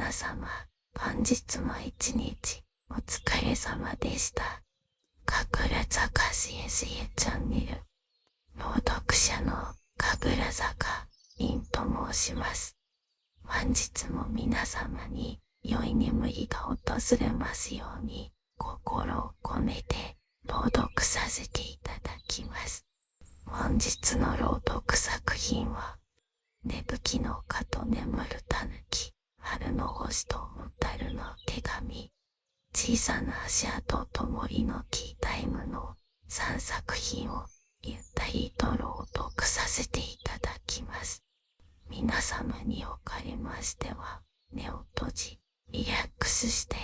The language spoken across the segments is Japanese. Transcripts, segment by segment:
皆様、本日も一日お疲れ様でした。神楽坂 CSA チャンネル、朗読者の神楽坂凛と申します。本日も皆様に良い眠りが訪れますように心を込めて朗読させていただきます。本日の朗読作品は、寝吹きの丘と眠るたぬき、春の星と蛍の手紙、小さな足跡と森のキータイムの3作品をゆったりと朗読させていただきます。皆様におかれましては、目を閉じ、リラックスして、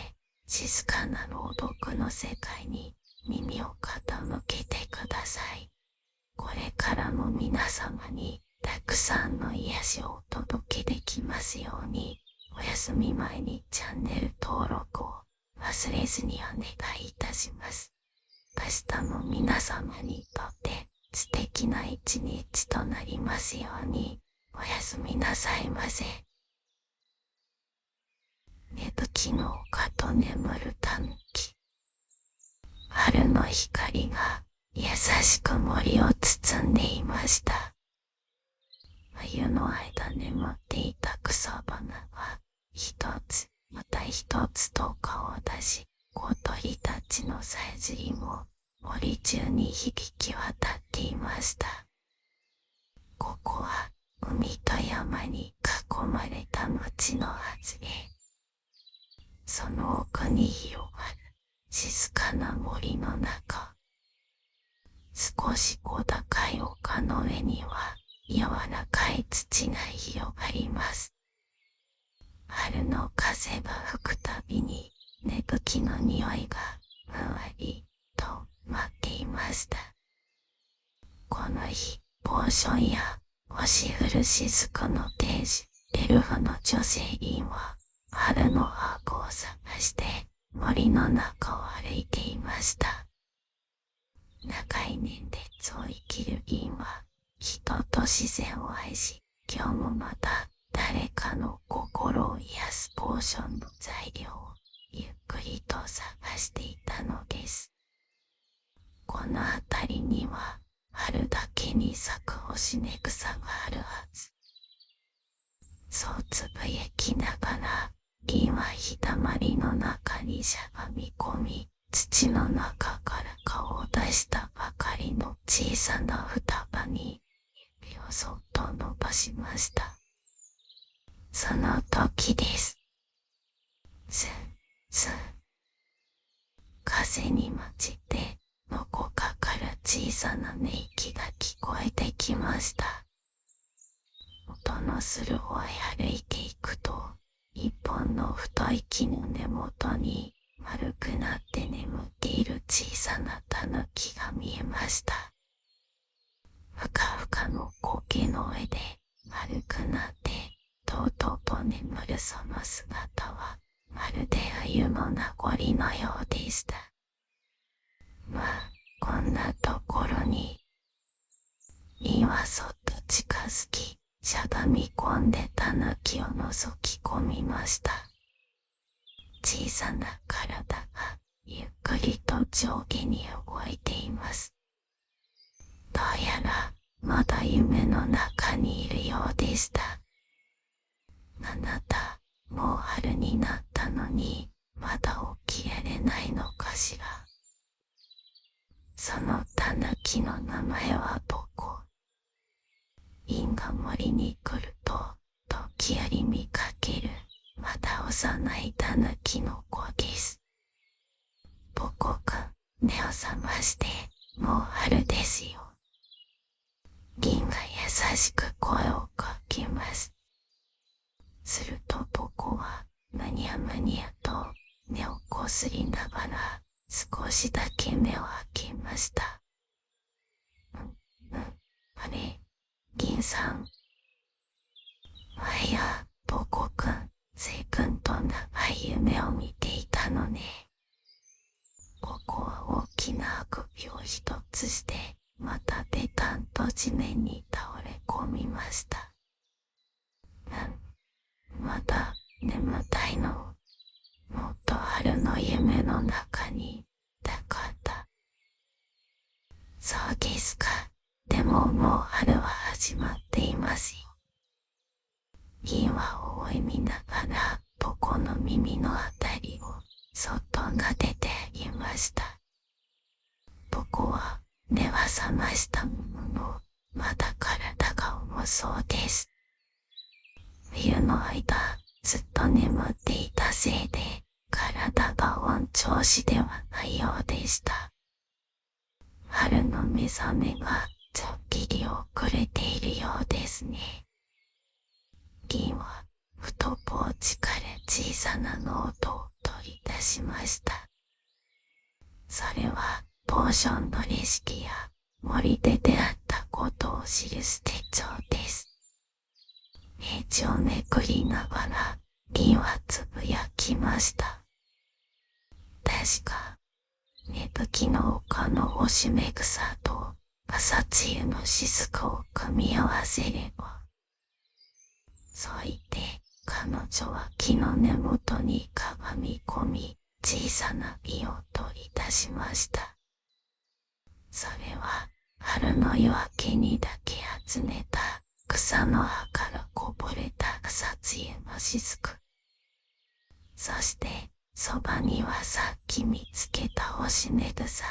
静かな朗読の世界に耳を傾けてください。これからも皆様にたくさんの癒しをお届けできますように、お休み前にチャンネル登録を忘れずにお願いいたします。明日も皆様にとって素敵な一日となりますように、おやすみなさいませ。寝吹きの丘と眠るたぬき。春の光が優しく森を包んでいました。冬の間眠っていた草花は一つまた一つと顔を出し、小鳥たちのさえずりも森中に響き渡っていました。ここは海と山に囲まれた町のはずで、その奥に広がる静かな森の中、少し小高い丘の上には柔らかい土が広がります。春の風が吹くたびに寝吹きの匂いがふんわりと舞っていました。この日、ポーションや星降る雫の天使、エルフの女性員は春の箱を探して森の中を歩いていました。長い年月を生きる銀は人と自然を愛し、今日もまた誰かの心を癒すポーションの材料をゆっくりと探していたのです。この辺りには春だけに咲く星根草があるはず。そうつぶやきながら、銀は日だまりの中にしゃがみ込み、土の中から顔を出したばかりの小さな双葉に指をそっと伸ばしました。その時です。スッスッ、風に混じってどこかから小さな寝息が聞こえてきました。音のする方へ歩いていくと、一本の太い木の根元に丸くなって眠っている小さなタヌキが見えました。ふかふかの苔の上で丸くなってとうとうと眠るその姿は、まるで冬の名残のようでした。まあ、こんなところに。銀はそっと近づき、しゃがみ込んでタヌキを覗き込みました。小さな体がゆっくりと上下に動いています。どうやらまだ夢の中にいるようでした。あなた、もう春になったのにまだ起きられないのかしら。そのタヌキの名前はボコ。銀が森に来ると時折見かけるまだ幼いタヌキの子です。ボコくん、目を覚まして、もう春ですよ。銀が優しく声をかけます。するとボコはむにゃむにゃと目をこすりながら少しだけ目を開けました。あれ、銀さん。あいや、ボコくん、随分と長い夢を見ていたのね。ボコは大きなあくびを一つして、またペタンと地面に倒れ込みました。まだ眠たいの。もっと春の夢の中にいたかった。そうですか。でももう春は始まっていますよ。銀は微笑みながらポコの耳のあたりをそっと撫でてあげました。ポコは目は覚ましたものの、まだ体が重そうです。冬の間、ずっと眠っていたせいで、体が温調子ではないようでした。春の目覚めがちょっぴり遅れているようですね。銀は太ポーチから小さなノートを取り出しました。それはポーションのレシピや森で出会ったことを記す手帳です。ページをめくりながら銀はつぶやきました。確か、芽吹きの丘のおしめ草と朝露の雫を組み合わせれば。そう言って彼女は木の根元にかがみ込み、小さな実を取り出しました。それは春の夜明けにだけ集めた草の葉からこぼれた草露の雫。そしてそばにはさっき見つけたおしめ草。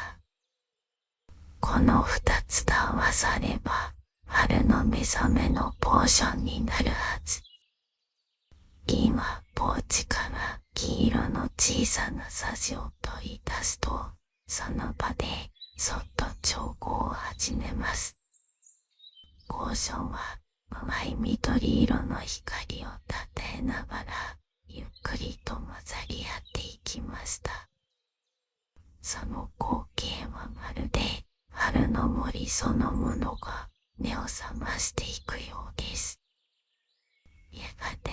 この二つが合わされば春の目覚めのポーションになるはず。銀はポーチから黄色の小さなサジを取り出すと、その場でそっと調合を始めます。ポーションは淡い緑色の光をたたえながらゆっくりと混ざり合っていきました。その光景はまるで春の森そのものが目を覚ましていくようです。やがて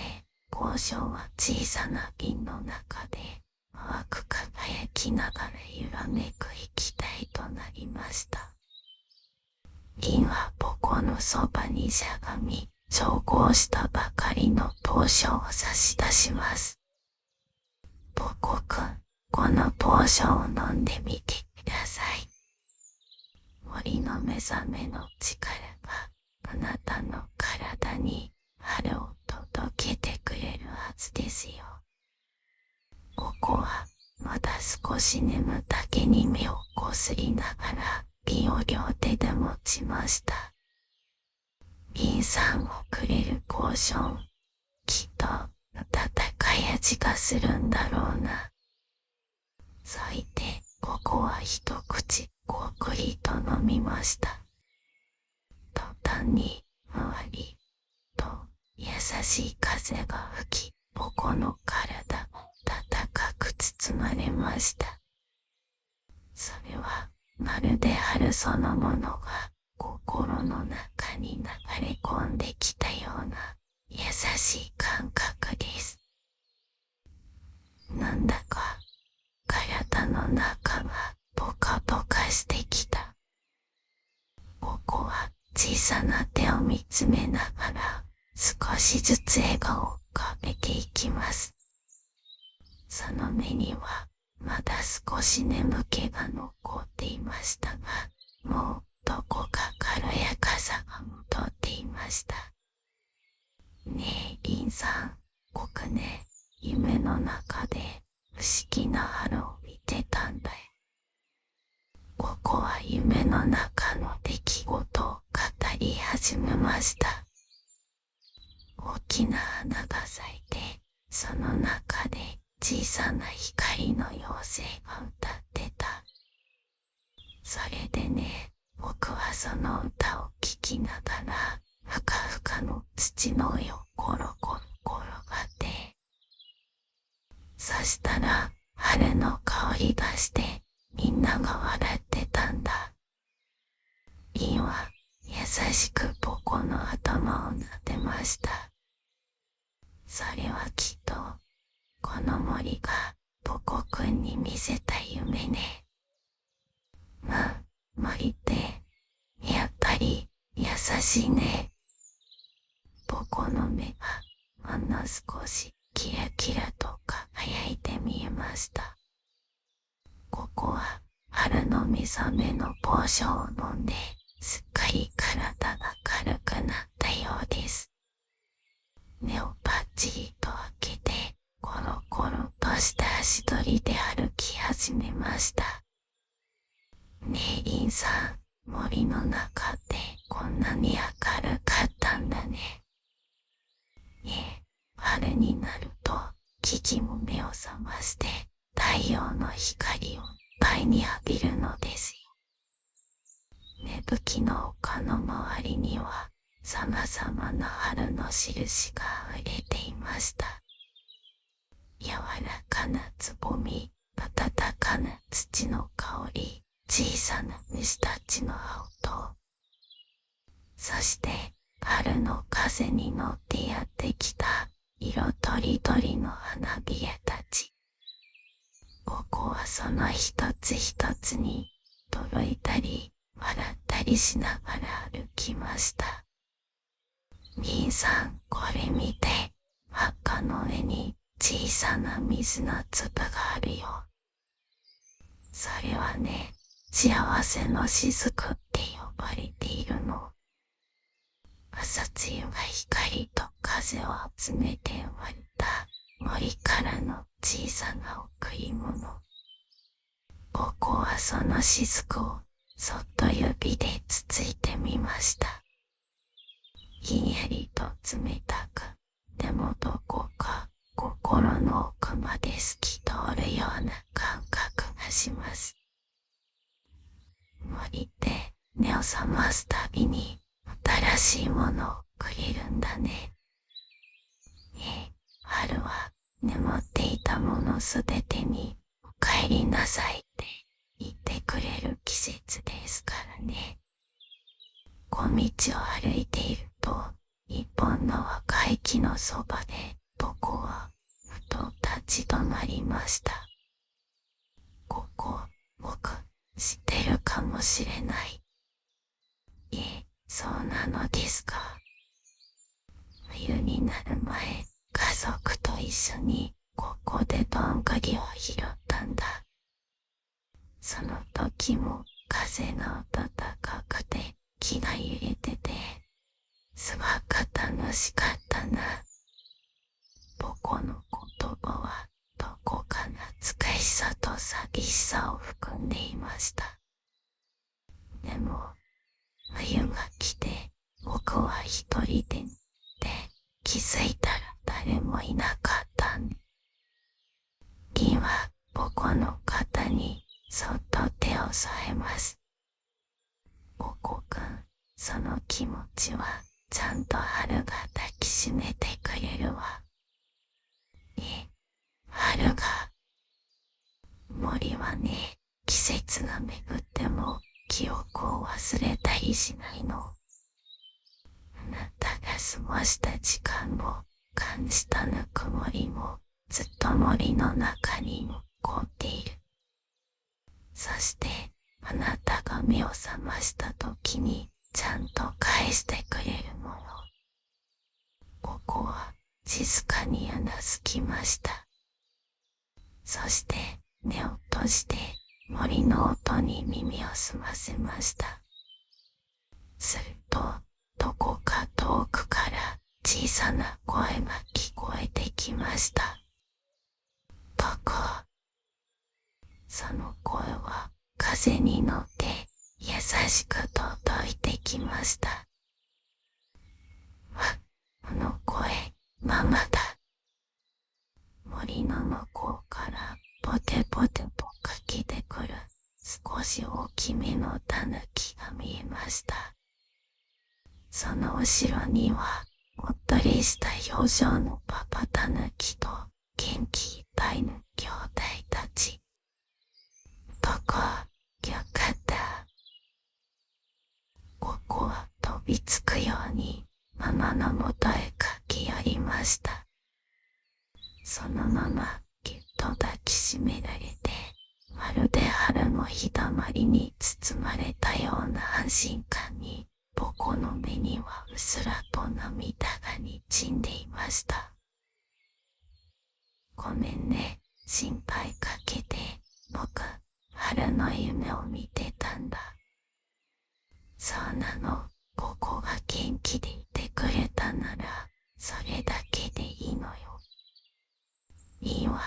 ポーションは小さな瓶の中で淡く輝きながら揺らめく液体となりました。銀はポコのそばにしゃがみ、調合したばかりのポーションを差し出します。ポコくん、このポーションを飲んでみてください。森の目覚めの力があなたの体に春を届けてくれるはずですよ。ポコはまだ少し眠たげに目をこすりながら瓶を両手で持ちました。銀さんをくれるポーション、きっと温かい味がするんだろうな。そう言ってポコは一口ごくりと飲みました。途端に周りと優しい風が吹き、ポコの体も暖かく包まれました。それはまるで春そのものが心の中に流れ込んできたような優しい感覚です。なんだか体の中がポカポカしてきた。ポコは小さな手を見つめながら少しずつ笑顔を浮かべていきます。その目にはまだ少し眠気が残っていましたが、もうどこか軽やかさが戻っていました。ねえ、リンさん、僕ね、夢の中で不思議な春を見てたんだよ。ここは夢の中の出来事を語り始めました。大きな花が咲いて、その中で小さな光の妖精が歌ってた。それでね、僕はその歌を聴きながら、ふかふかの土の上をコロコロ転がって、そしたら春の香りがしてみんなが笑ってたんだ。リンは優しくポコの頭を撫でました。それはきっとこの森がポコくんに見せた夢ね。森ってやっぱり優しいね。ポコの目がほんの少しキラキラと輝いて見えました。ここは春の目覚めのポーションを飲んで、すっかり体が軽くなったようです。目をパッチリと開けて、コロコロとした足取りで歩き始めました。ねえリンさん、森の中ってこんなに明るかったんだね。春になると木々も目を覚まして太陽の光をいっぱいに浴びるのですよ。芽吹きの丘の周りには様々な春の印が溢れていました。柔らかなつぼみ、暖かな土の香り、小さな虫たちの青と、そして春の風に乗ってやってきた色とりどりの花びらたち。僕はその一つ一つに驚いたり笑ったりしながら歩きました。リンさん、これ見て。葉の上に小さな水の粒があるよ。それはね、幸せの雫って呼ばれているの。朝露が光と風を集めて生まれた森からの小さな贈り物。僕はその雫をそっと指でつついてみました。ひんやりと冷たく、でもどこか心の奥まで透き通るような感覚がします。森って目を覚ますたびに新しいものをくれるんだね。春は眠っていたものすべてにお帰りなさいって言ってくれる季節ですからね。小道を歩いていると、一本の若い木のそばで僕はふと立ち止まりました。ここ、僕知ってるかもしれない。そうなのですか。冬になる前、家族と一緒にここでどんぐりを拾ったんだ。その時も風が暖かくて木が揺れてて、すごく楽しかったな。僕の言葉はどこか懐かしさと寂しさを含んでいました。でも、冬が来て僕は一人で気づいたら誰もいなかったん。銀は僕の肩にそっと手を添えます。僕くん、その気持ちはちゃんと春が抱きしめてくれるわ。春が。森はね、季節が巡っても記憶を忘れたりしないの。あなたが過ごした時間も感じたぬくもりもずっと森の中に残っている。そしてあなたが目を覚ました時にちゃんと返してくれるもの。ここは静かにうなずきました。そして目を閉じて森の音に耳を澄ませました。するとどこか遠くから小さな声が聞こえてきました。僕。その声は風に乗って優しく届いてきました。この声、ママだ。森の向こうからポテポテとかけてくる少し大きめのタヌキが見えました。その後ろにはおっとりした表情のパパタヌキと元気いっぱいの兄弟たち。僕はよかった。ここは飛びつくようにママのもとへ駆け寄りました。そのままぎゅっと抱きしめられて、まるで春の日だまりに包まれたような安心感に、僕の目にはうっすらと涙がにじんでいました。ごめんね、心配かけて。僕、春の夢を見てたんだ。そうなの、ここが元気でいてくれたなら、それだけでいいのよ。いいわ、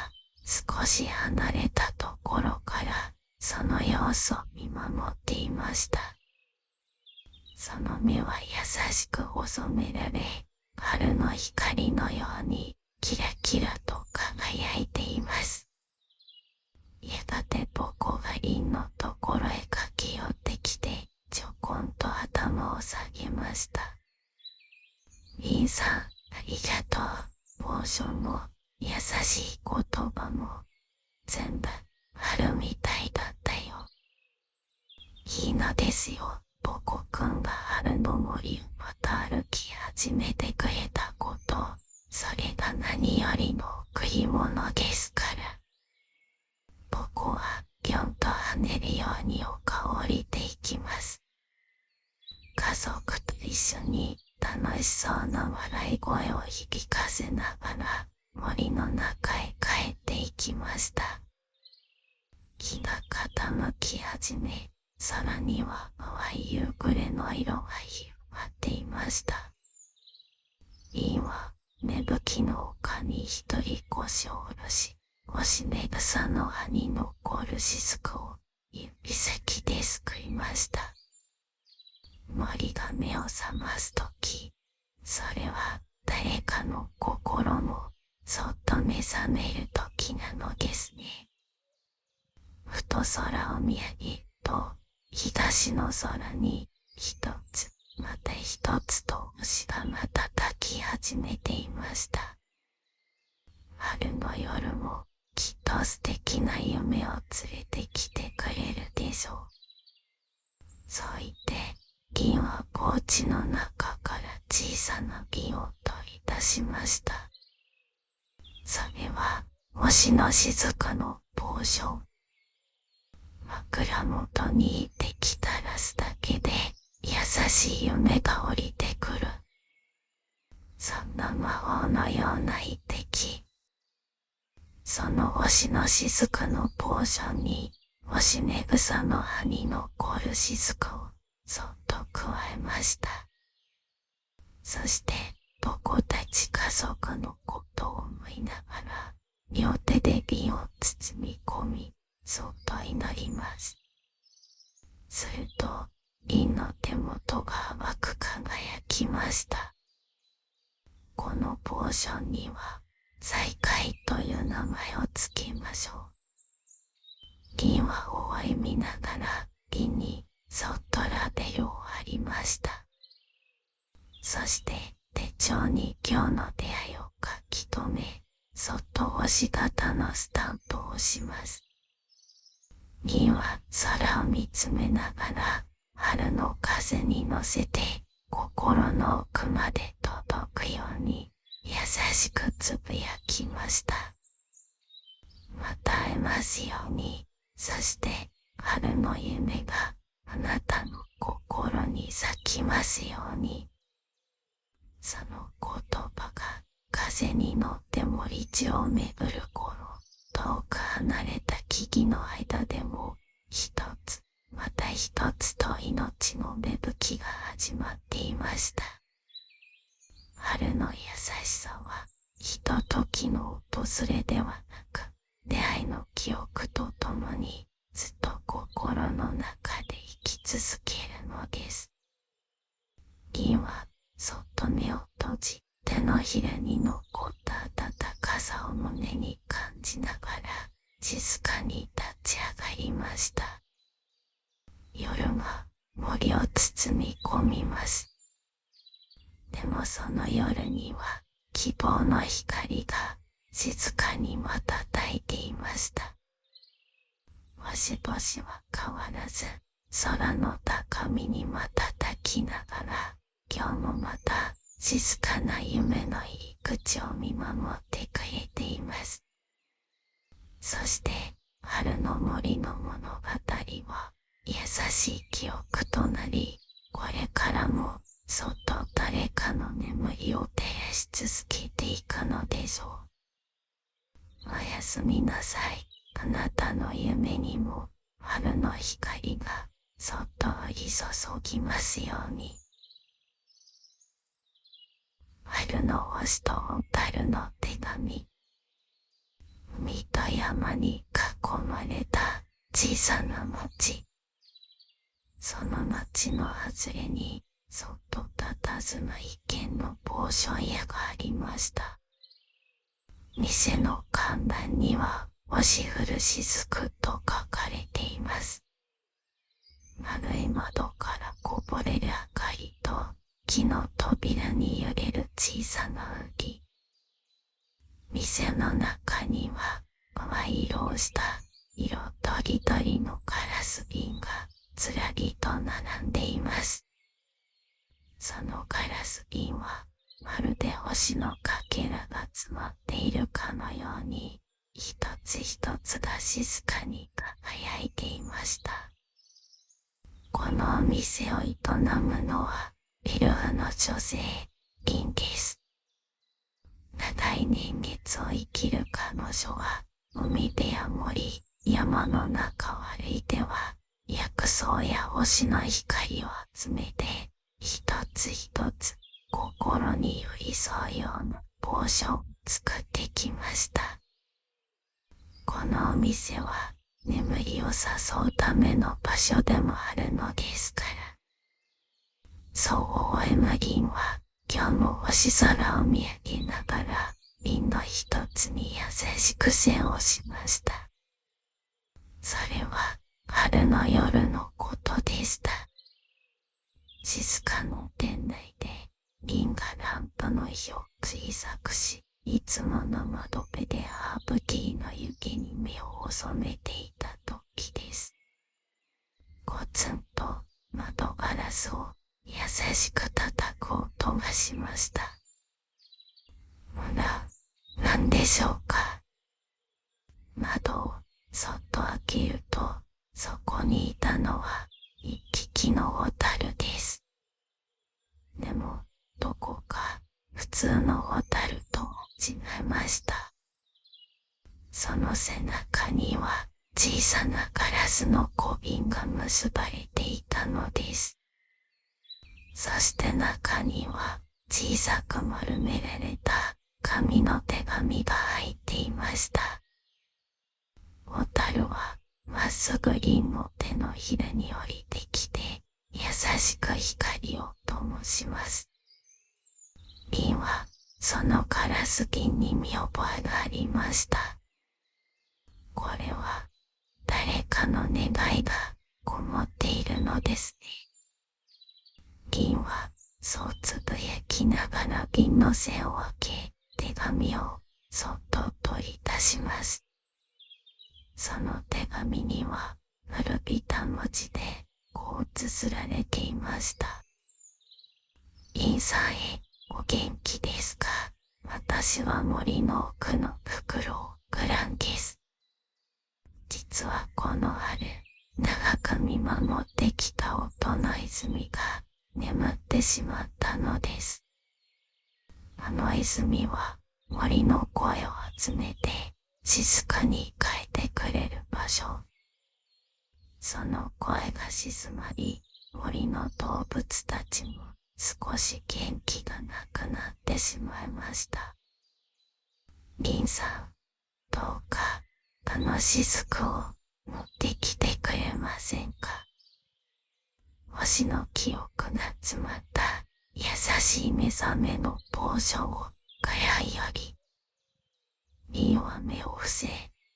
少し離れたところから、その様子を見守っていました。その目は優しく細められ、春の光のようにキラキラと輝いています。やがて僕がリンのところへ駆け寄ってきて、ちょこんと頭を下げました。リンさん、ありがとう。ポーションも、優しい言葉も、全部、春みたいだったよ。いいのですよ。ポコくんが春の森をまた歩き始めてくれたこと、それが何よりの贈り物ですから。ポコはぴょんと跳ねるように丘を降りていきます。家族と一緒に楽しそうな笑い声を響かせながら森の中へ帰っていきました。日が傾き始め、空には淡い夕暮れの色が広がっていました。リンは芽吹きの丘に一人腰を下ろし、星根草の葉に残る雫を指先ですくいました。森が目を覚ますとき、それは誰かの心もそっと目覚めるときなのですね。ふと空を見上げると、東の空に一つまた一つと星が瞬き始めていました。春の夜もきっと素敵な夢を連れてきてくれるでしょう。そう言って銀はポーチの中から小さな銀を取り出しました。それは星の雫のポーション。枕元に滴垂らすだけで優しい夢が降りてくる。そんな魔法のような一滴。その星の雫のポーションに星根草の葉に残る雫をそっと加えました。そして僕たち家族のことを思いながら両手で瓶を包み込み、そっと祈ります。すると瓶の手元が淡く輝きました。このポーションには再会という名前をつけましょう。銀は微笑みながら瓶にそっとラベルを貼りました。そして手帳に今日の出会いを書き留め、そっと星型のスタンプを押します。銀は空を見つめながら春の風に乗せて心の奥まで届くように優しくつぶやきました。また会えますように。そして春の夢があなたの心に咲きますように。その言葉が風に乗って森地を巡る頃、遠く離れた木々の間でも一つまた一つと命の芽吹きが始まっていました。春の優しさはひとときの訪れではなく、出会いの記憶とともにずっと心の中で生き続けるのです。銀はそっと目を閉じ、手のひらに残った温かさを胸に感じながら静かに立ち上がりました。夜が森を包み込みます。でもその夜には希望の光が静かに瞬いていました。星々は変わらず空の高みに瞬きながら、今日もまた静かな夢の入り口を見守ってくれています。そして春の森の物語は優しい記憶となり、これからもそっと誰かの眠りを照らし続けていくのでしょう。おやすみなさい。あなたの夢にも春の光がそっと降り注ぎますように。春の星と小樽の手紙。海と山に囲まれた小さな町。その町の外れにそっと佇む一軒のポーション屋がありました。店の看板には星降る雫と書かれています。丸い窓からこぼれる明かりと木の扉に揺れる小さな麦。店の中には淡い色をした色とりどりのガラス瓶がずらりと並んでいます。そのガラス瓶はまるで星のかけらが詰まっているかのように一つ一つが静かに輝いていました。このお店を営むのはペルーの女性、銀です。長い年月を生きる彼女は海辺や森、山の中を歩いては薬草や星の光を集めて一つ一つ心に寄り添うようなポーションを作ってきました。このお店は眠りを誘うための場所でもあるのですから。そうエマリンは今日も星空を見上げながら瓶の一つに優しく線をしました。それは春の夜のことでした。静かな店内で瓶がランプの火を小さくし、いつもの窓辺でハーブティーの湯気に目を細めていた時です。ゴツンと窓ガラスを優しく叩く音がしました。ほら、何でしょうか。窓をそっと開けると、そこにいたのは一匹のオタルです。でも、どこか普通のオタルと違いました。その背中には小さなガラスの小瓶が結ばれていたのです。そして中には小さく丸められた紙の手紙が入っていました。オタルはまっすぐ瓶の手のひらに降りてきて優しく光を灯します。瓶はそのガラス瓶に見覚えがありました。これは誰かの願いがこもっているのですね。銀はそうつぶやきながら瓶の栓を開け、手紙をそっと取り出します。その手紙には古びた文字でこう綴られていました。銀さんへお元気ですか。私は森の奥のフクロウ、グランです。実はこの春、長く見守ってきた音の泉が眠ってしまったのです。あの泉は森の声を集めて静かに変えてくれる場所。その声が静まり、森の動物たちも少し元気がなくなってしまいました。銀さん、どうかあの雫を持ってきてくれませんか。星の記憶が詰まった優しい目覚めのポーションをガヤより。銀は目を伏せ、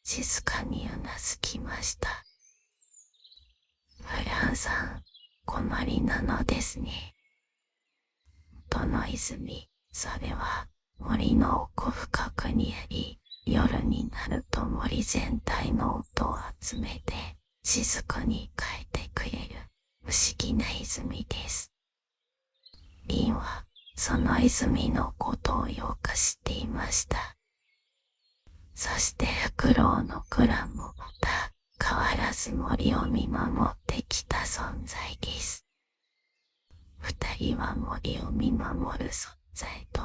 静かにうなずきました。フランさん、困りなのですね。どの泉、それは森の奥深くにあり、夜になると森全体の音を集めて静かに変えてくれる不思議な泉です。リンはその泉のことをよく知っていました。そしてフクロウのクランもまた変わらず森を見守ってきた存在です。二人は森を見守る存在と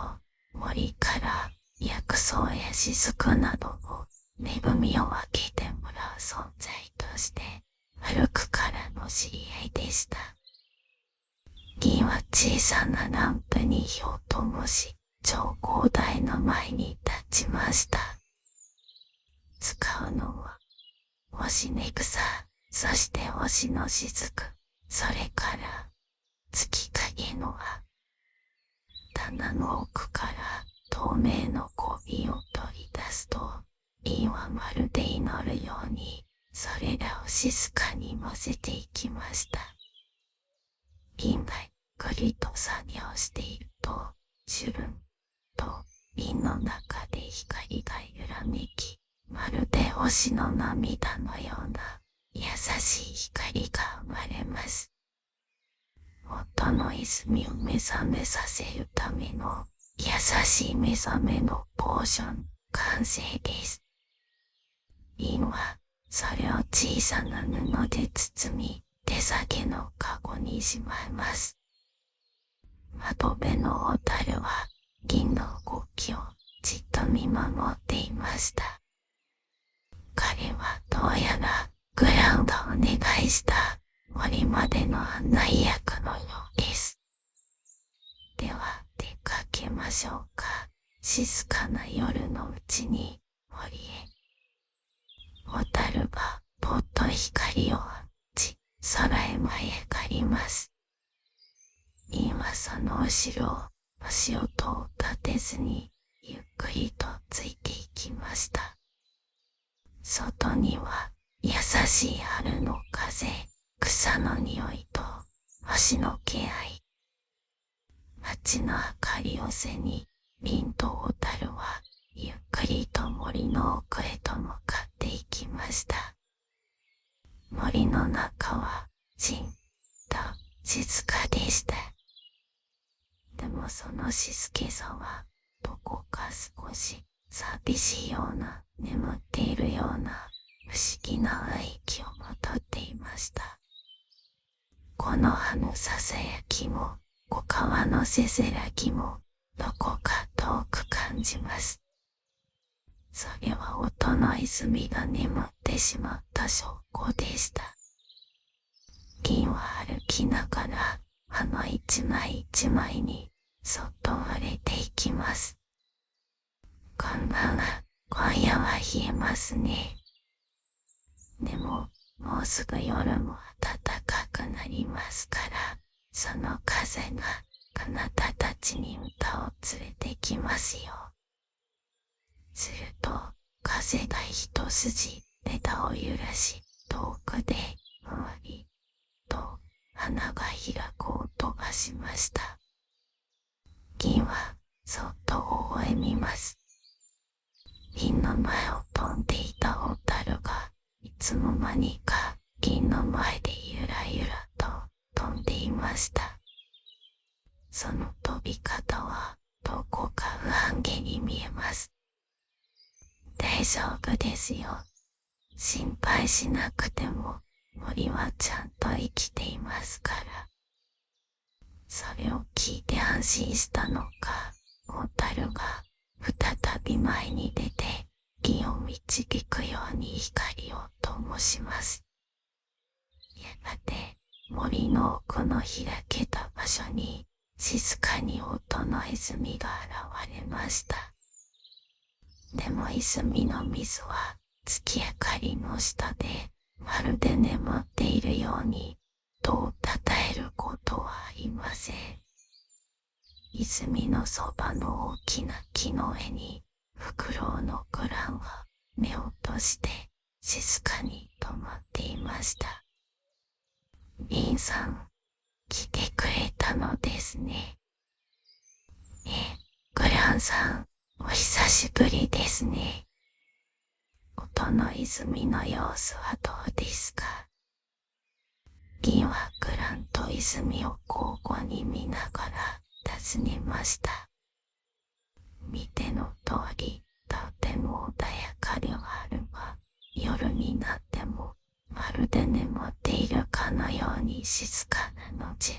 森から薬草や雫などを恵みを分けてもらう存在として古くからの知り合いでした。銀は小さなランプに火を灯し、超高台の前に立ちました。使うのは星根草、そして星の雫、それから月影の葉。棚の奥から透明の小瓶を取り出すと、瓶はまるで祈るようにそれらを静かに混ぜていきました。瓶がゆっくりと作業していると、シュルンと瓶の中で光が揺らめき、まるで星の涙のような優しい光が生まれます。夫の泉を目覚めさせるための優しい目覚めのポーション完成です。瓶はそれを小さな布で包み、手提げのカゴにしまいます。窓辺の小樽は銀の動きをじっと見守っていました。彼はどうやらグラウンドをお願いした森までの案内役のようです。では出かけましょうか。静かな夜のうちに森へ。小樽はぽっと光を放ち、空へ舞い上がります。銀はその後ろを足音を立てずにゆっくりとついていきました。外には優しい春の風、草の匂いと星の気配。街の明かりを背に、瓶と小樽はゆっくりと森の奥へと向かっていきました。森の中はじんと静かでした。でもその静けさはどこか少し寂しいような、眠っているような不思議な雰囲気をまとっていました。木の葉のささやきも小川のせせらぎもどこか遠く感じます。それは音の泉が眠ってしまった証拠でした。銀は歩きながら葉の一枚一枚にそっと触れていきます。こんばんは、今夜は冷えますね。でももうすぐ夜も暖かくなりますから、その風があなたたちに歌を連れてきますよ。すると風が一筋枝を揺らし、遠くでふわりと花が開く音がしました。銀はそっと微笑みます。銀の前を飛んでいた小樽がいつの間にか銀の前でゆらゆらと飛んでいました。その飛び方はどこか不安げに見えます。大丈夫ですよ。心配しなくても森はちゃんと生きていますから。それを聞いて安心したのか、小樽が再び前に出て銀を導くように光を灯します。やがて森の奥の開けた場所に静かに音の泉が現れました。でも泉の水は月明かりの下でまるで眠っているようにどうたたえることはありません。泉のそばの大きな木の上にフクロウのグランは目を閉じて静かに止まっていました。リンさん、来てくれたのですね。グランさん、お久しぶりですね。音の泉の様子はどうですか。銀はグランと泉を交互に見ながら尋ねました。見ての通り、とても穏やかではあるが、夜になってもまるで眠っているかのように静かなのじゃ。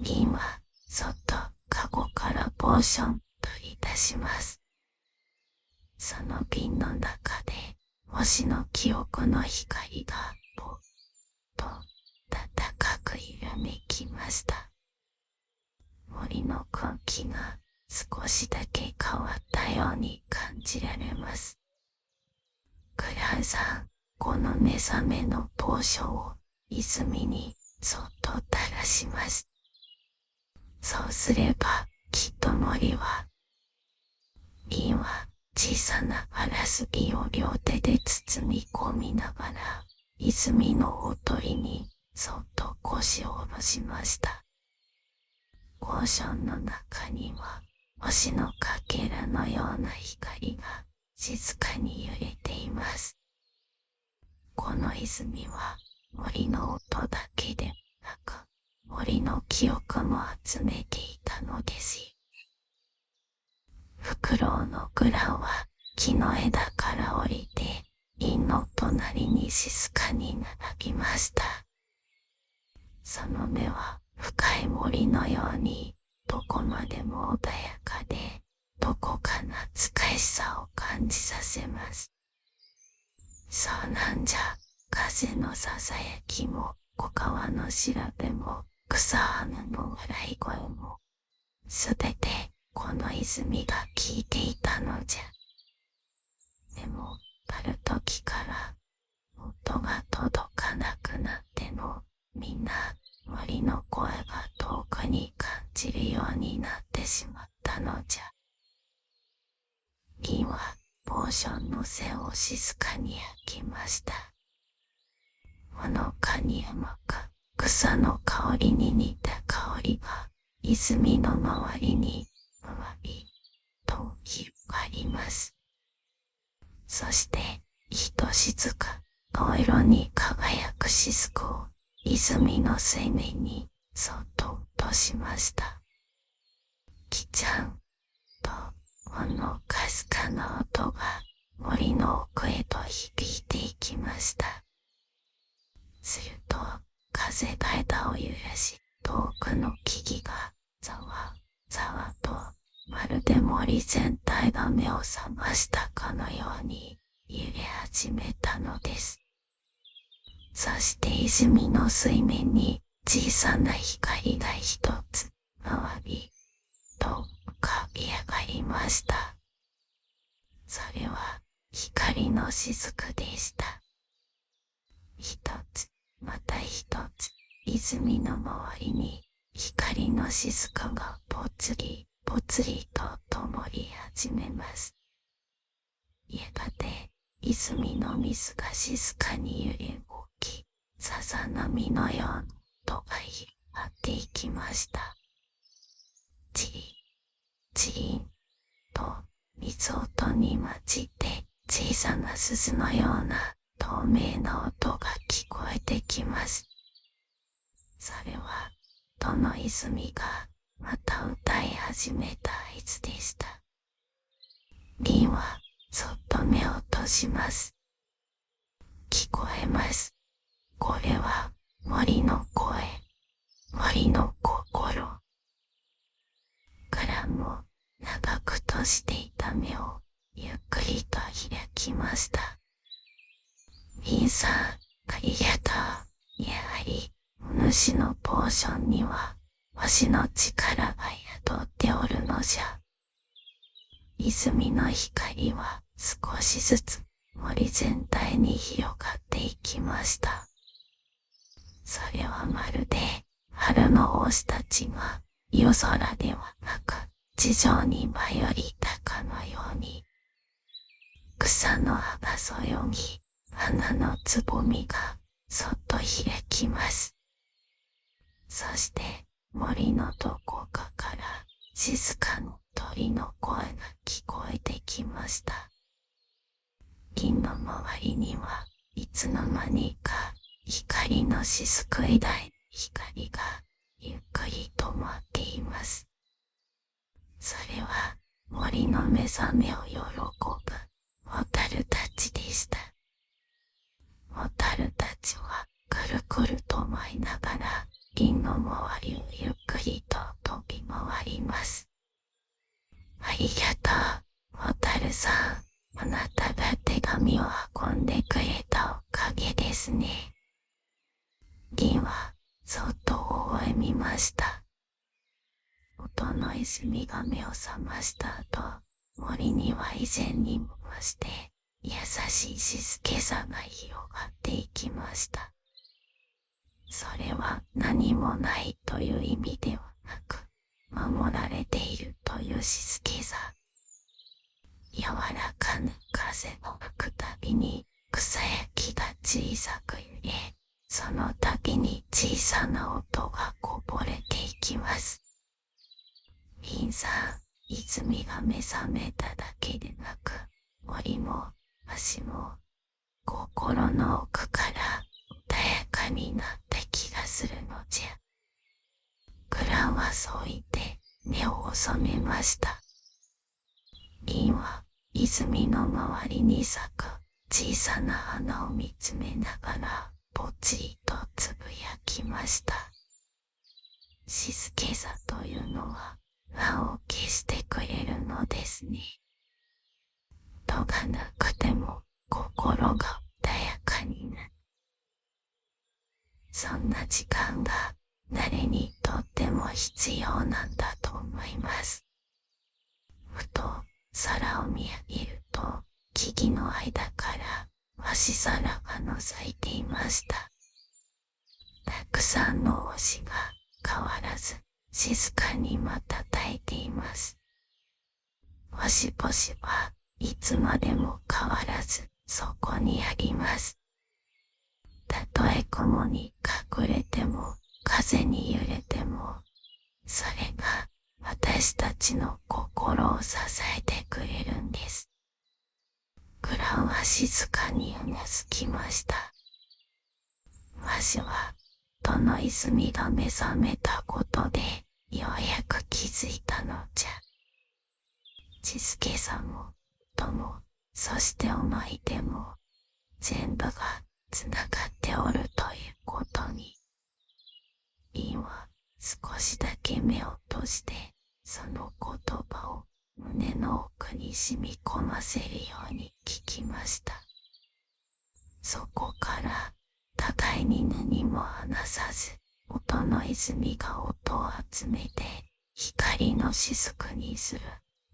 銀はそっとカゴからポーション取り出します。その瓶の中で星の記憶の光がぼっと高く揺らめきました。森の空気が少しだけ変わったように感じられます。クラウさん、この目覚めのポーションを泉にそっと垂らします。そうすればきっと森は、リンは小さなガラス瓶を両手で包み込みながら泉のほとりにそっと腰を下ろしました。ポーションの中には星のかけらのような光が静かに揺れています。この泉は森の音だけでなく森の記憶も集めていたのですよ。フクロウのグラは木の枝から降りて瓶の隣に静かに並びました。その目は深い森のようにどこまでも穏やかでどこか懐かしさを感じさせます。そうなんじゃ、風のささやきも小川の調べも草花の笑い声もすべてこの泉が聞いていたのじゃ。でもある時から音が届かなくなってもみんな森の声が遠くに感じるようになってしまったのじゃ。リンはポーションの背を静かに吐きました。ほのかに甘く草の香りに似た香りが泉の周りにふわりと広がります。そしてひとしずか青色に輝く雫を泉の水面にそっと落としました。キちゃんとほんのかすかな音が森の奥へと響いていきました。すると風が枝を揺らし遠くの木々がざわざわとまるで森全体が目を覚ましたかのように揺れ始めたのです。そして泉の水面に小さな光が一つ回りと浮かび上がりました。それは光の雫でした。一つまた一つ泉の周りに光の雫がぽつりぽつりと灯り始めます。やがて泉の水が静かに揺れ動き、さざ波のような音が広がっていきました。チリチリンと水音に混じって小さな鈴のような透明な音が聞こえてきます。それはどの泉がまた歌い始めた合図でした。リンはそっと目を閉じます。聞こえます。これは森の声、森の心。クラも長く閉じていた目をゆっくりと開きました。リンさん、ありがとう。やはりお主のポーションには星の力が宿っておるのじゃ。泉の光は少しずつ森全体に広がっていきました。それはまるで春の星たちが夜空ではなく地上に舞い降りたかのように、草の葉がそよぎ、花のつぼみがそっと開きます。そして森のどこかから静かな鳥の声が聞こえてきました。銀の周りにはいつの間にか光の雫以来光がゆっくりと舞っています。それは森の目覚めを喜ぶホタルたちでした。ホタルたちはくるくると舞いながら銀の周りをゆっくりと飛び回ります。ありがとう、ホタルさん。みました。音の泉が目を覚ました後、森には以前にも増して優しい静けさが広がっていきました。それは何もないという意味ではなく、守られているという静けさ。柔らかな風の吹くたびに草や木が小さく揺れ、その度に小さな音がこぼれていきます。リンさん、泉が目覚めただけでなく、森も足も心の奥から穏やかになった気がするのじゃ。グランはそう言って目を細めました。リンは泉の周りに咲く小さな花を見つめながらぽつりとつぶやきました。静けさというのは輪を消してくれるのですね。音がなくても心が穏やかになる。そんな時間が誰にとっても必要なんだと思います。ふと空を見上げると木々の間から星空が覗いていました。たくさんの星が変わらず静かに瞬いています。星々はいつまでも変わらずそこにあります。たとえ雲に隠れても風に揺れても、それが私たちの心を支えてくれるんです。グランは静かにうなずきました。わしはどの泉が目覚めたことでようやく気づいたのじゃ。静けさも音もそして思い出も全部がつながっておるということに。リンは少しだけ目を閉じてその言葉を胸の奥に染み込ませるように聞きました。そこから互いに何も話さず、音の泉が音を集めて光の雫にする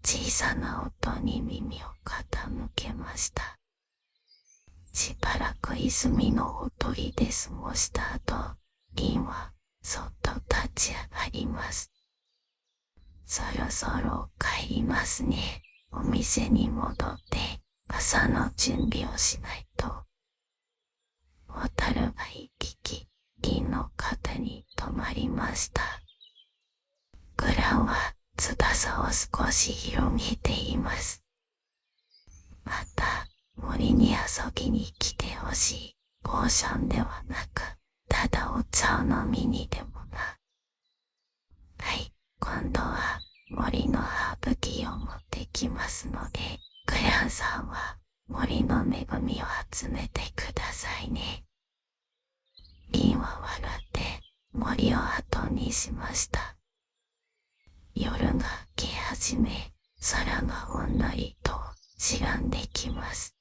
小さな音に耳を傾けました。しばらく泉のほとりで過ごした後、リンはそっと立ち上がります。そろそろ帰りますね。お店に戻って朝の準備をしないと。ホタルが一匹リンの肩に止まりました。グランは翼を少し広げています。また森に遊びに来てほしい。ポーションではなく、ただお茶を飲みにでもな。はい、今度は森のハーブティーを持ってきますので、グランさんは森の恵みを集めてくださいね。リンは笑って森を後にしました。夜が明け始め、空がほんのりと白んできます。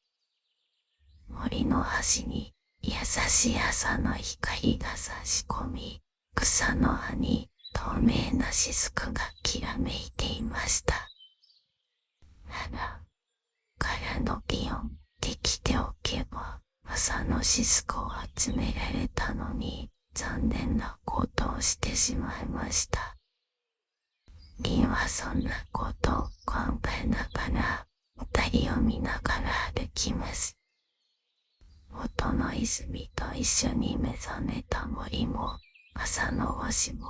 森の端に優しい朝の光が差し込み、草の葉に透明な雫がきらめいていました。あら、からのビヨンできておけば、朝の雫を集められたのに、残念なことをしてしまいました。リンはそんなことを考えながら、二人を見ながら歩きます。音の泉と一緒に目覚めた森も、朝の星も、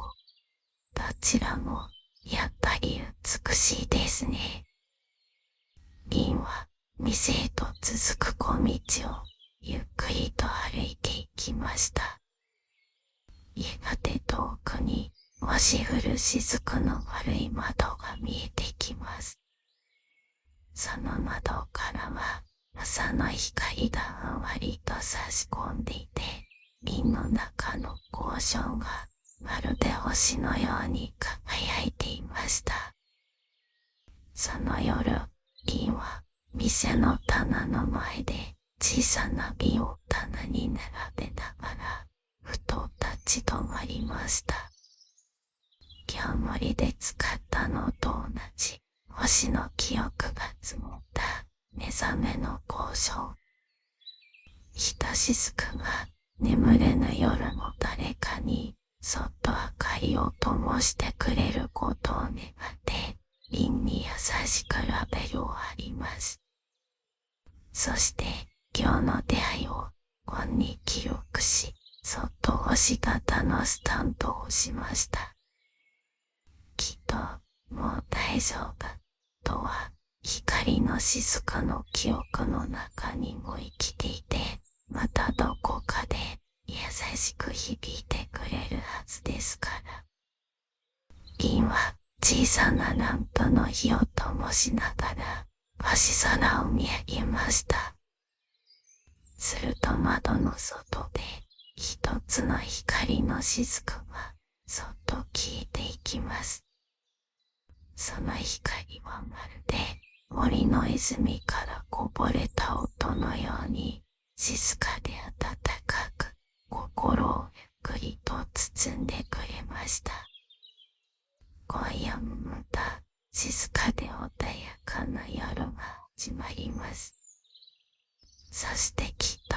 どちらもやっぱり美しいですね。リンは店へと続く小道をゆっくりと歩いていきました。やがて遠くに押し降る雫の悪い窓が見えてきます。その窓からは朝の光がふんわりと差し込んでいて、瓶の中のポーションがまるで星のように輝いていました。その夜、リンは店の棚の前で小さな瓶を棚に並べながらふと立ち止まりました。清盛で使ったのと同じ星の記憶が積もった目覚めの交渉。ひとしずくが眠れぬ夜も誰かにそっと明かりを灯してくれることを願って、凛に優しくラベルを貼ります。そして今日の出会いを本に記録し、そっと星型のスタンプを押しました。きっともう大丈夫とは、光の雫の記憶の中にも生きていて、またどこかで優しく響いてくれるはずですから。銀は小さなランプの火を灯しながら星空を見上げました。すると窓の外で一つの光の雫はそっと消えていきます。その光はまるで森の泉からこぼれた音のように静かで温かく心をゆっくりと包んでくれました。今夜もまた静かで穏やかな夜が始まります。そしてきっと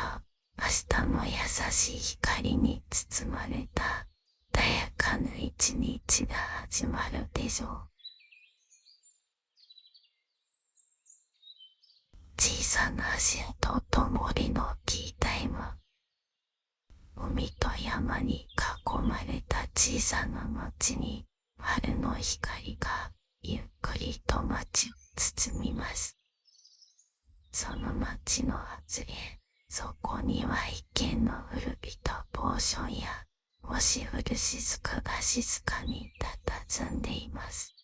明日も優しい光に包まれた穏やかな一日が始まるでしょう。小さな足跡と森の木体も、海と山に囲まれた小さな町に春の光がゆっくりと町を包みます。その町の外れ、そこには一軒の古びたポーションや星降る雫が静かに佇んでいます。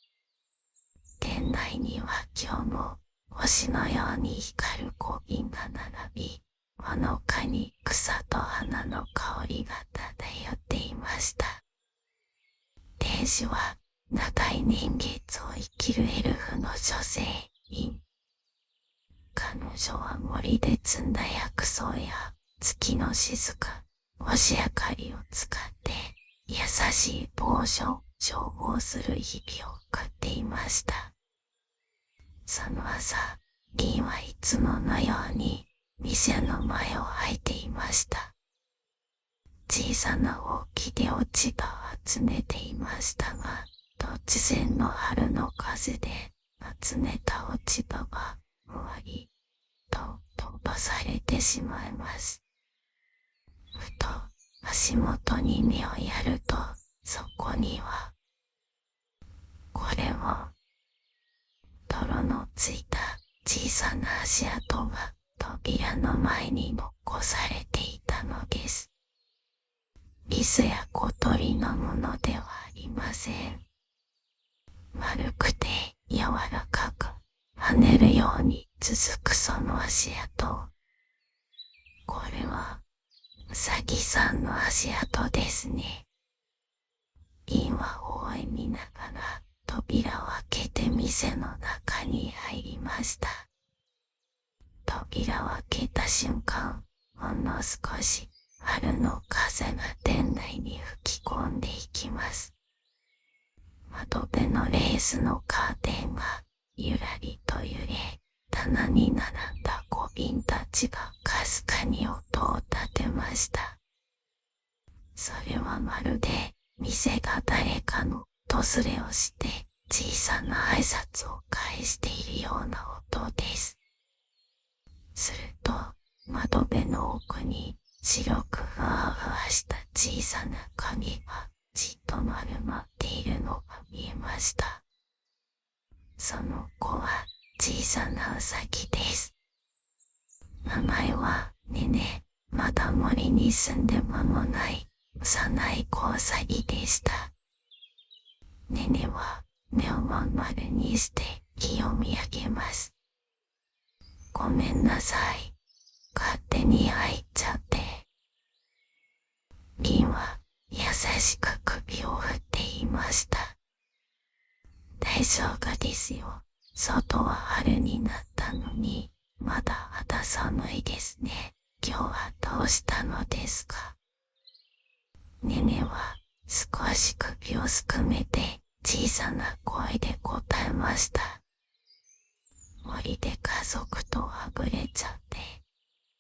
店内には今日も星のように光る小瓶が並び、ほのかに草と花の香りが漂っていました。店主は長い年月を生きるエルフの女性、イン。彼女は森で摘んだ薬草や月の雫、星明かりを使って優しいポーションを調合する日々を送っていました。その朝、銀はいつものように店の前を履いていました。小さな大きで落ち葉を集めていましたが、突然の春の風で集めた落ち葉がふわりと飛ばされてしまいます。ふと足元に目をやると、そこには、これも泥のついた小さな足跡が扉の前に残されていたのです。リスや小鳥のものではありません。丸くて柔らかく跳ねるように続くその足跡。これはうさぎさんの足跡ですね。銀は微笑みながら扉を開けて店の中に入りました。扉を開けた瞬間、ほんの少し春の風が店内に吹き込んでいきます。窓辺のレースのカーテンがゆらりと揺れ、棚に並んだ小瓶たちがかすかに音を立てました。それはまるで店が誰かの訪れをして小さな挨拶を返しているような音です。すると窓辺の奥に白くふわふわした小さな影がじっと丸まっているのが見えました。その子は小さなウサギです。名前はねね、まだ森に住んで間もない幼い子ウサギでした。ねねは目をまん丸にして木を見上げます。ごめんなさい。勝手に入っちゃって。銀は優しく首を振って言いました。大丈夫ですよ。外は春になったのに、まだ肌寒いですね。今日はどうしたのですか。ねねは少し首をすくめて小さな声で答えました。森で家族とはぐれちゃって、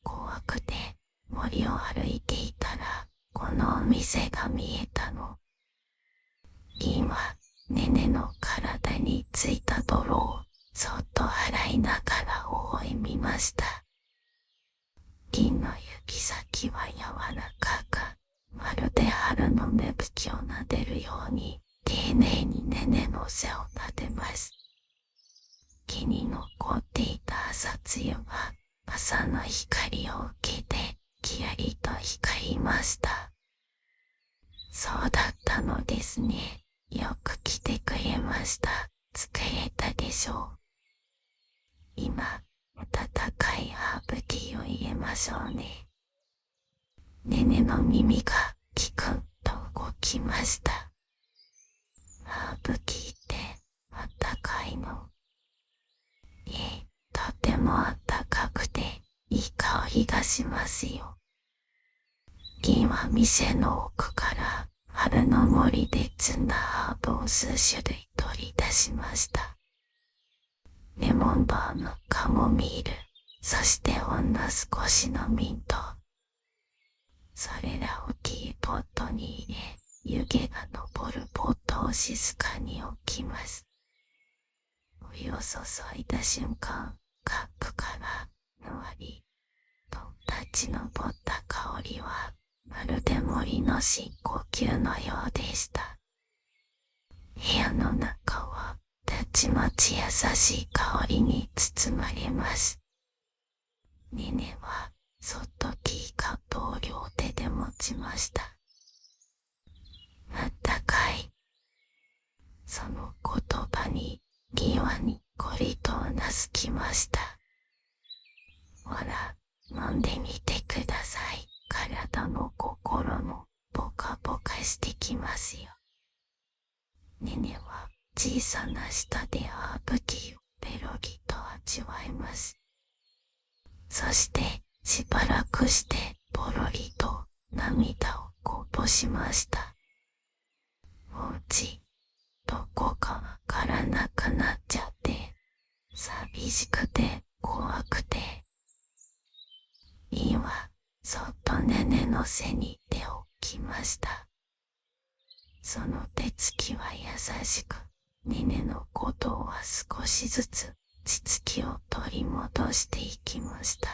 怖くて森を歩いていたら、このお店が見えたの。銀はネネの体についた泥をそっと払いながら微笑みました。銀の指先は柔らかく、まるで春の芽吹きを撫でるように丁寧にネネの背を撫でます。木に残っていた朝露が朝の光を受けてキラリと光りました。そうだったのですね。よく来てくれました。疲れたでしょう。今、温かいハーブティーを入れましょうね。ネネの耳がキクンと動きました。ハーブティーってあったかいの？とてもあったかくていい香りがしますよ。銀は店の奥から春の森で摘んだハーブを数種類取り出しました。レモンバーム、カモミール、そしてほんの少しのミント。それらをティーポットに入れ、湯気が昇るポットを静かに置きます。お湯を注いだ瞬間、カップからふわりと立ち上った香りは、まるで森の深呼吸のようでした。部屋の中はたちまち優しい香りに包まれます。ネネはそっとティーカップを両手で持ちました。あったかい。その言葉にギはにっこりとうなずきました。ほら、飲んでみてください。体も心もポカポカしてきますよ。ネネは小さな舌でハーブティーをペロリと味わいます。そしてしばらくしてポロリと涙をこぼしました。おうち、どこかわからなくなっちゃって、寂しくて怖くて。イはそっとネネの背に手を置きました。その手つきは優しく、ネネの鼓動は少しずつ落ち着きを取り戻していきました。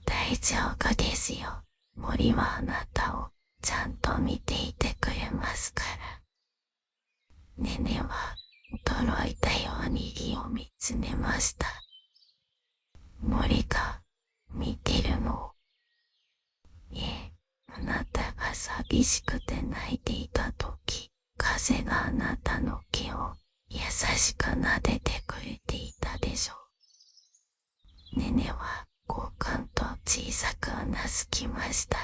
大丈夫ですよ。森はあなたをちゃんと見ていてくれますから。ネネは驚いたようにイを見つめました。森が見てるの？あなたが寂しくて泣いていたとき、風があなたの毛を優しく撫でてくれていたでしょう。ネネはごくんと小さくうなずきました。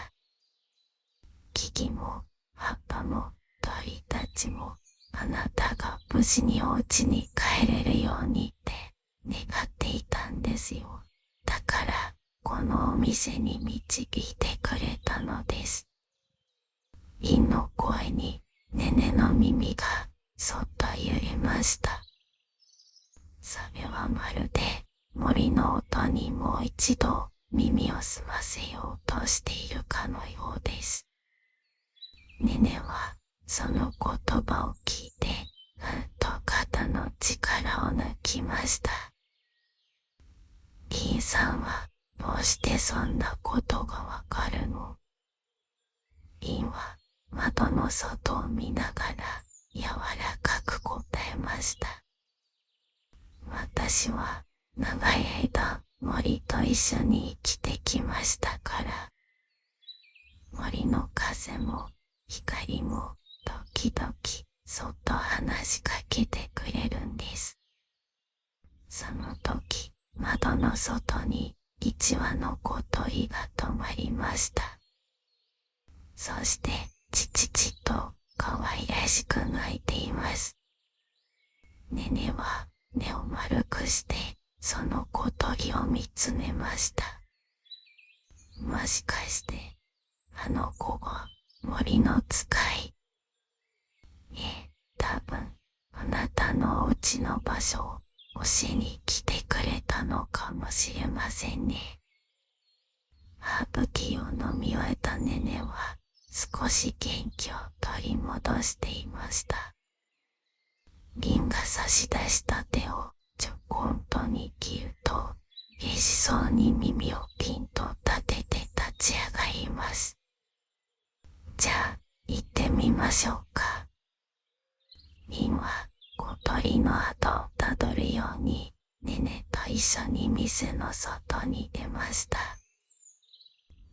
木々も葉っぱも鳥たちもあなたが無事にお家に帰れるようにって願っていたんですよ。だからこのお店に導いてくれたのです。イの声にネネの耳がそっと揺れました。それはまるで森の音にもう一度耳を澄ませようとしているかのようです。ネネはその言葉を聞いてふっと肩の力を抜きました。銀さんはどうしてそんなことがわかるの？銀は窓の外を見ながら柔らかく答えました。私は長い間森と一緒に生きてきましたから。森の風も光も時々そっと話しかけてくれるんです。その時、窓の外に一羽の小鳥が止まりました。そしてチチチと可愛らしく鳴いています。ネネは目を丸くしてその小鳥を見つめました。もしかしてあの子は森の使い？多分、あなたのお家の場所を教えに来てくれたのかもしれませんね。ハーブティーを飲み終えたネネは少し元気を取り戻していました。リンが差し出した手をちょこんと握ると、嬉しそうに耳をピンと立てて立ち上がります。じゃあ、行ってみましょうか。リンは小鳥の後をたどるように、ネネと一緒に店の外に出ました。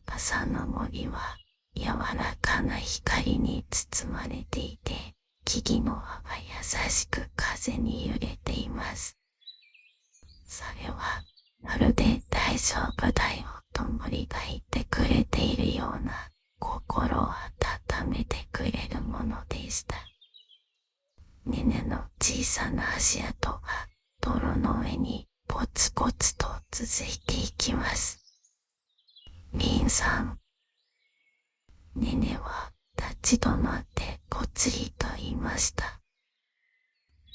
朝の森は柔らかな光に包まれていて、木々の葉が優しく風に揺れています。それはまるで大丈夫だよと森が言ってくれているような、心を温めてくれるものでした。ネネの小さな足跡が泥の上にポツポツと続いていきます。リンさん。ネネは立ち止まってぽつりと言いました。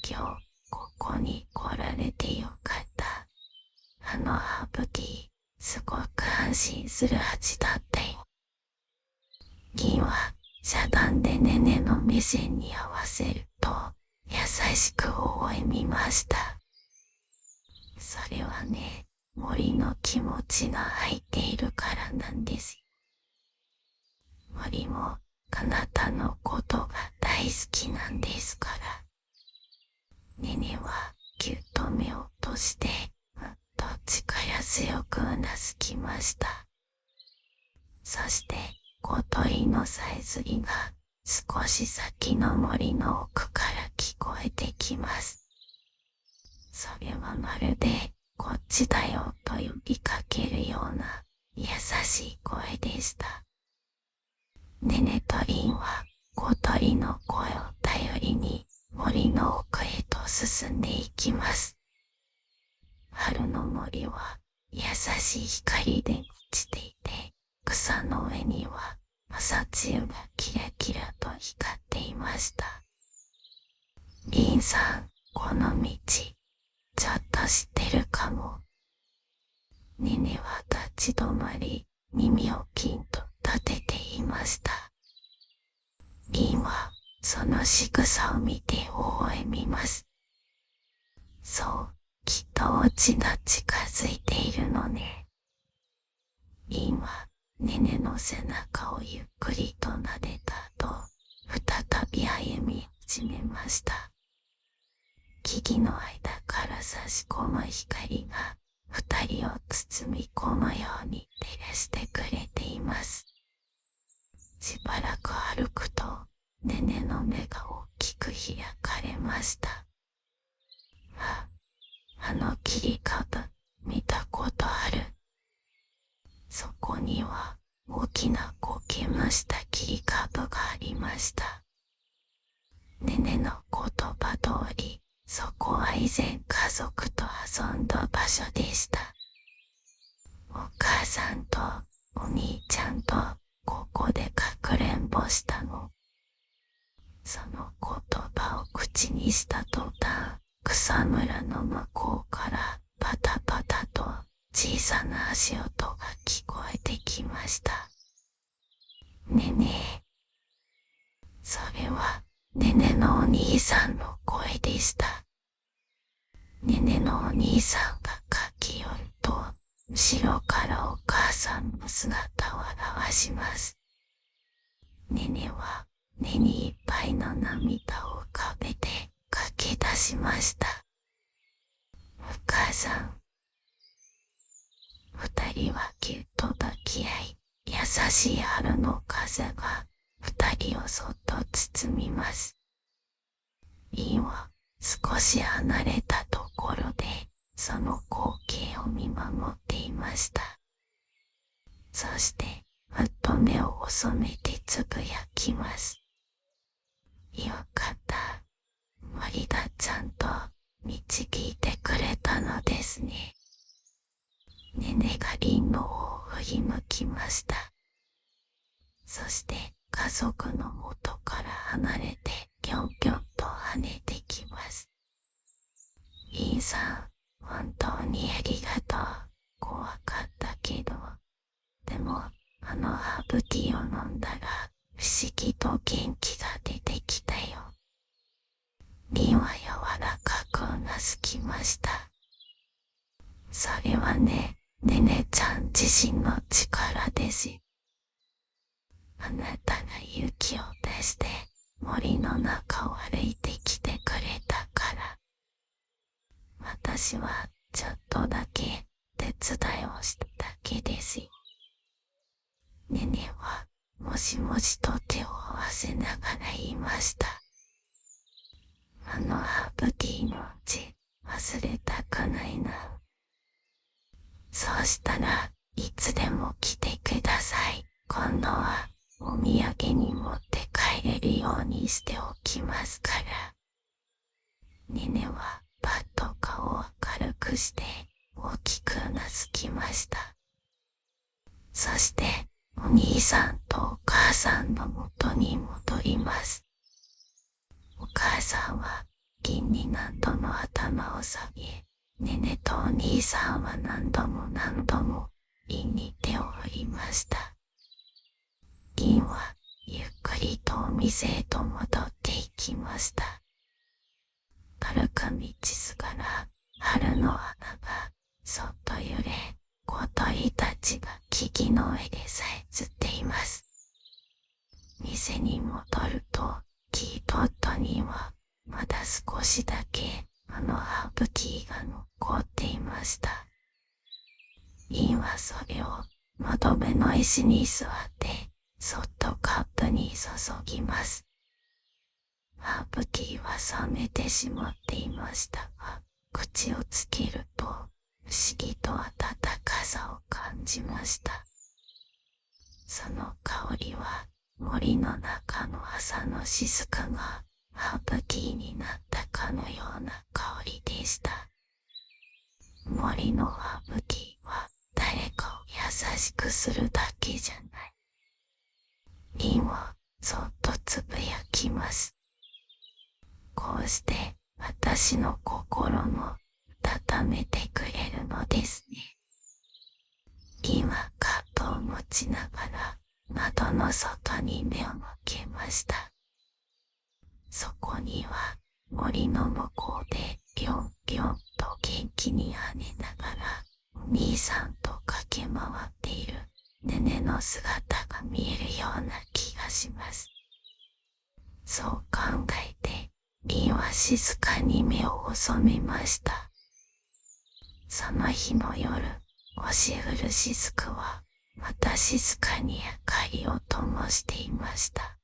今日ここに来られてよかった。あのハーブティー、すごく安心する味だったよ。リンは遮断でネネの目線に合わせると優しく微笑みました。それはね、森の気持ちが入っているからなんですよ。森もあなたのことが大好きなんですから。ネネはぎゅっと目を閉じて、ぐっと力強くうなずきました。そして小鳥のさえずりが少し先の森の奥から聞こえてきます。それはまるでこっちだよと呼びかけるような優しい声でした。ネネとリンは小鳥の声を頼りに森の奥へと進んでいきます。春の森は優しい光で満ちていて、草の上には朝露がキラキラと光っていました。リンさん、この道、ちょっと知ってるかも。ネネは立ち止まり、耳をピンと立てて言いました。リンはその仕草を見て微笑みます。そう、きっとオチが近づいているのね。リンはネネの背中をゆっくりと撫でた後、再び歩み始めました。木々の間から差し込む光が二人を包み込むように照らしてくれています。しばらく歩くと、ネネの目が大きく開かれました。あの切り方、見たことある。そこには大きな苔むした切り角がありました。ネネの言葉通り、そこは以前家族と遊んだ場所でした。お母さんとお兄ちゃんとここでかくれんぼしたの。その言葉を口にした途端、草むらの向こうからパタパタと小さな足音が聞こえてきました。ネネ。それはネネのお兄さんの声でした。ネネのお兄さんが駆け寄ると、後ろからお母さんの姿を現します。ネネは目にいっぱいの涙を浮かべて駆け出しました。お母さん。二人はぎゅっと抱き合い、優しい春の風が二人をそっと包みます。リンは少し離れたところでその光景を見守っていました。そしてふっと目を細めてつぶやきます。よかった。森田ちゃんと導いてくれたのですね。ネネがリンの方を振り向きました。そして家族の元から離れてぴょんぴょんと跳ねてきます。リンさん、本当にありがとう。怖かったけど。でも、あのハーブティーを飲んだら、不思議と元気が出てきたよ。リンは柔らかくうなずきました。それはね、ネネちゃん自身の力です。あなたが勇気を出して森の中を歩いてきてくれたから。私はちょっとだけ手伝いをしただけですよ。ネネはもしもしと手を合わせながら言いました。あのハーブティーのうち忘れたくないな。そうしたらいつでも来てください。今度はお土産に持って帰れるようにしておきますから。ネネはパッと顔を軽くして大きくうなずきました。そしてお兄さんとお母さんの元に戻ります。お母さんは銀に何度も頭を下げ、ネネとお兄さんは何度も銀に手を振りました。銀はゆっくりとお店へと戻っていきました。軽く道すがら春の花がそっと揺れ、小鳥たちが木々の上でさえずっています。店に戻ると、キートットにはまだ少しだけあのハーブティーが残っていました。インはそれを窓辺の椅子に座ってそっとカップに注ぎます。ハーブティーは冷めてしまっていましたが、口をつけると不思議と温かさを感じました。その香りは森の中の朝の静かがハーブティーになったかのような香りでした。森のハーブティーは誰かを優しくするだけじゃない。リンはそっとつぶやきます。こうして私の心も温めてくれるのですね。リンはカップを持ちながら窓の外に目を向けました。そこには森の向こうでぴょんぴょんと元気に跳ねながらお兄さんと駆け回っているネネの姿が見えるような気がします。そう考えてリンは静かに目を細めました。その日の夜、押し降る雫はまた静かに明かりを灯していました。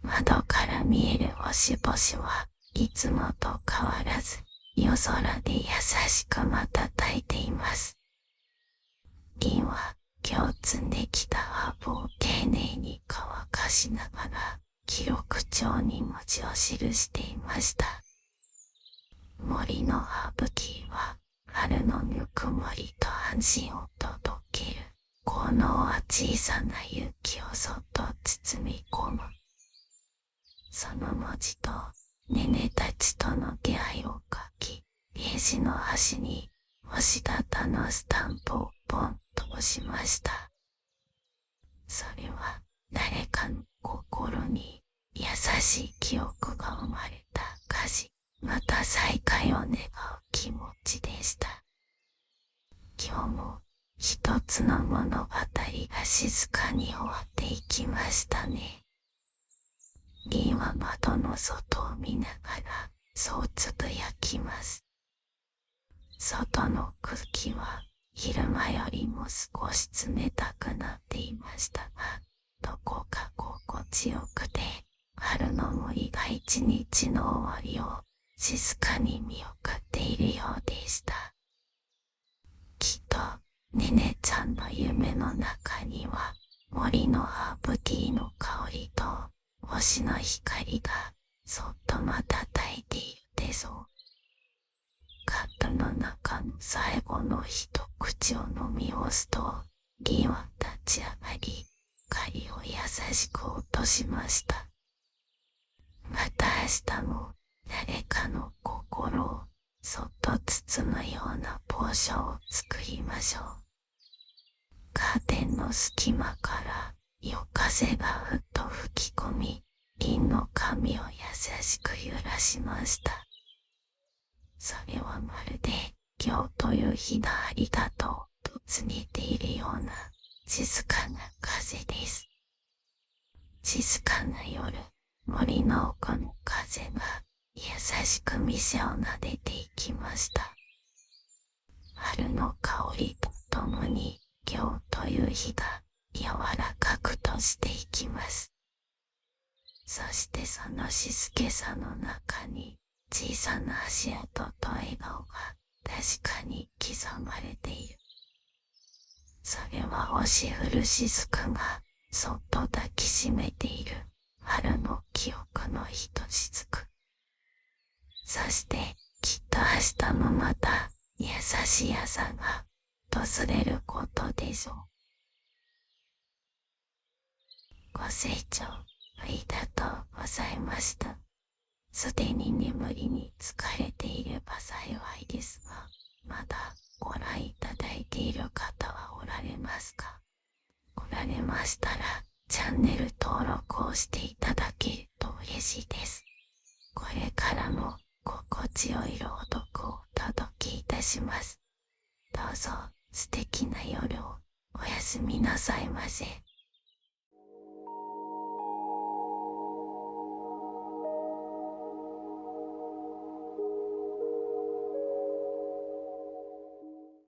窓から見える星々はいつもと変わらず夜空で優しく瞬いています。リンは今日摘んできたハーブを丁寧に乾かしながら記録帳に文字を記していました。森のハーブティーは春のぬくもりと安心を届ける。効能は小さな勇気をそっと包み込む。その文字とネネたちとの出会いを書き、ページの端に星型のスタンプをポンと押しました。それは誰かの心に優しい記憶が生まれた歌詞、また再会を願う気持ちでした。今日も一つの物語が静かに終わっていきましたね。リンは窓の外を見ながらそうつぶやきます。外の空気は昼間よりも少し冷たくなっていましたが、どこか心地よくて、春の森が一日の終わりを静かに見送っているようでした。きっとネネちゃんの夢の中には森のハーブティーの香りと星の光がそっと瞬いているでしょう。カップの中の最後の一口を飲み干すと、リンは立ち上がり、光を優しく落としました。ままた明日も誰かの心をそっと包むようなポーションを作りましょう。カーテンの隙間から夜風がふっと吹き込み、銀の髪を優しく揺らしました。それはまるで今日という日のありがとうと告げているような静かな風です。静かな夜、森の奥の風が優しく店を撫でていきました。春の香りとともに今日という日が柔らかくとしていきます。そしてその静けさの中に小さな足跡と笑顔が確かに刻まれている。それは押し降る雫がそっと抱きしめている春の記憶のひと雫。そしてきっと明日もまた優しい朝が訪れることでしょう。ご清聴ありがとうございました。すでに眠りに疲れていれば幸いですが、まだご覧いただいている方はおられますか？おられましたらチャンネル登録をしていただけると嬉しいです。これからも心地よい朗読をお届けいたします。どうぞ素敵な夜をおやすみなさいませ。